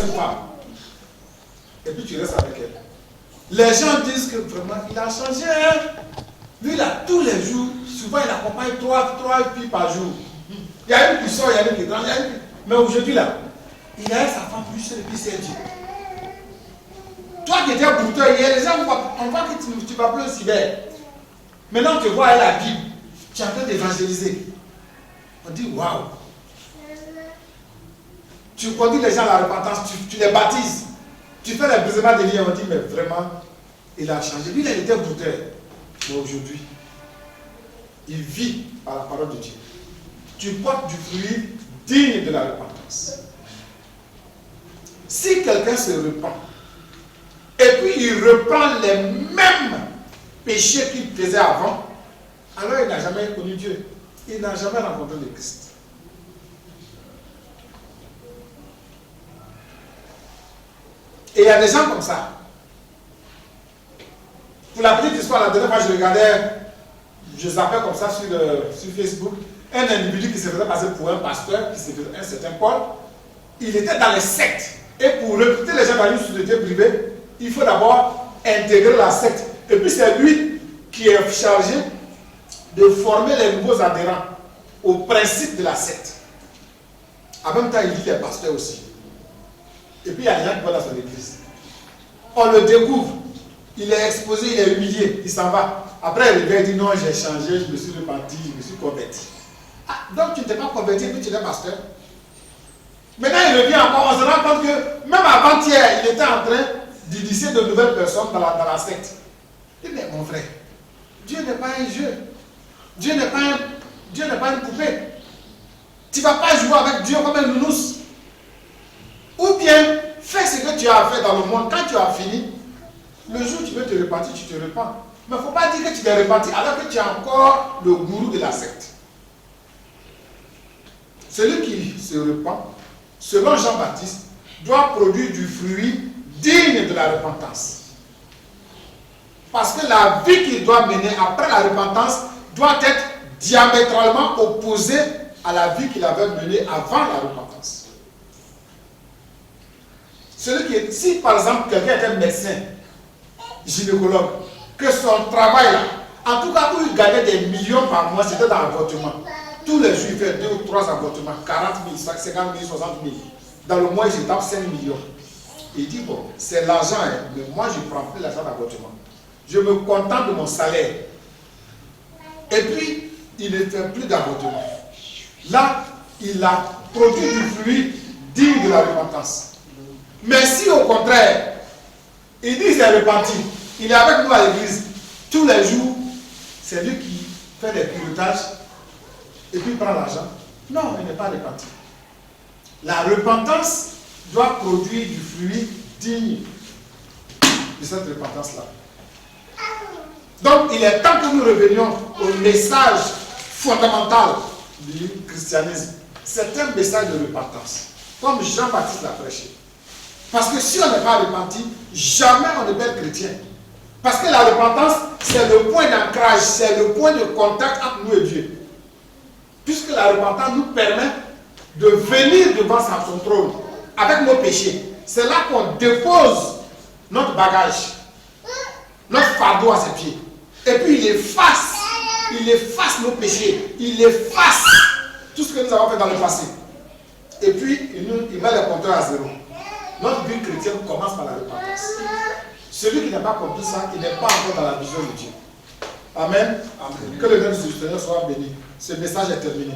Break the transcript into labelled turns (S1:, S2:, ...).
S1: une femme. Et puis tu restes avec elle. Les gens disent que vraiment il a changé. Hein? Lui là, tous les jours, souvent il accompagne 3 filles par jour. Il y a une qui sort, il y a une qui grandit. Mais aujourd'hui là, il a sa femme plus seule et puis c'est Dieu. Toi qui étais brouteur hier, les gens on voit que tu vas plus aussi bien. Maintenant tu vois la Bible, tu es en train d'évangéliser. On dit waouh. Tu conduis les gens à la repentance, tu les baptises. Tu fais les brisements de liens, on dit mais vraiment, il a changé. Lui, il était brouteur. Mais aujourd'hui, il vit par la parole de Dieu. Tu portes du fruit digne de la repentance. Si quelqu'un se repent, et puis il reprend les mêmes péchés qu'il faisait avant, alors il n'a jamais connu Dieu. Il n'a jamais rencontré le Christ. Et il y a des gens comme ça. Pour la petite histoire, la dernière fois je regardais, je zappais comme ça sur Facebook, un individu qui se faisait passer pour un pasteur, qui se faisait un certain Paul. Il était dans les sectes. Et pour recruter les gens dans une société privée, il faut d'abord intégrer la secte. Et puis c'est lui qui est chargé de former les nouveaux adhérents au principe de la secte. En même temps, il dit les pasteurs aussi. Et puis il y a des gens qui vont dans son église. On le découvre. Il est exposé, il est humilié, il s'en va. Après, il revient et dit non, j'ai changé, je me suis repenti, je me suis converti. Ah, donc tu ne t'es pas converti, puis tu es pasteur. Maintenant, il revient encore, on se rend compte que même avant-hier, il était en train d'initier de nouvelles personnes dans la secte. Il dit, mais mon frère, Dieu n'est pas un jeu. Dieu n'est pas une poupée. Tu ne vas pas jouer avec Dieu comme un nounours. Ou bien, fais ce que tu as fait dans le monde. Quand tu as fini, le jour où tu veux te repentir, tu te repens. Mais il ne faut pas dire que tu t'es repenti alors que tu es encore le gourou de la secte. Celui qui se repent, selon Jean-Baptiste, doit produire du fruit digne de la repentance. Parce que la vie qu'il doit mener après la repentance doit être diamétralement opposée à la vie qu'il avait menée avant la repentance. Si par exemple quelqu'un était médecin, gynécologue, que son travail là, en tout cas où il gagnait des millions par mois, c'était dans l'avortement. Tous les jours il fait 2 ou 3 avortements, 40 000, 50 000, 60 000. Dans le mois il tape 5 millions. Il dit bon, c'est l'argent, hein, mais moi je ne prends plus l'argent d'avortement. Je me contente de mon salaire. Et puis il ne fait plus d'avortement. Là, il a produit du fruit digne de la repentance. Mais si au contraire, il dit qu'il est repenti, il est avec nous à l'église, tous les jours, c'est lui qui fait des pilotages et puis il prend l'argent. Non, il n'est pas repenti. La repentance doit produire du fruit digne de cette repentance-là. Donc, il est temps que nous revenions au message fondamental du christianisme. C'est un message de repentance, comme Jean-Baptiste l'a prêché. Parce que si on n'est pas repenti, jamais on ne peut être chrétien. Parce que la repentance, c'est le point d'ancrage, c'est le point de contact entre nous et Dieu. Puisque la repentance nous permet de venir devant son trône avec nos péchés. C'est là qu'on dépose notre bagage, notre fardeau à ses pieds. Et puis il efface nos péchés, il efface tout ce que nous avons fait dans le passé. Et puis il met le compteur à zéro. Notre vie chrétienne commence par la repentance. Celui qui n'a pas compris ça, il n'est pas encore dans la vision de Dieu. Amen. Amen. Que le nom du Seigneur soit béni. Ce message est terminé.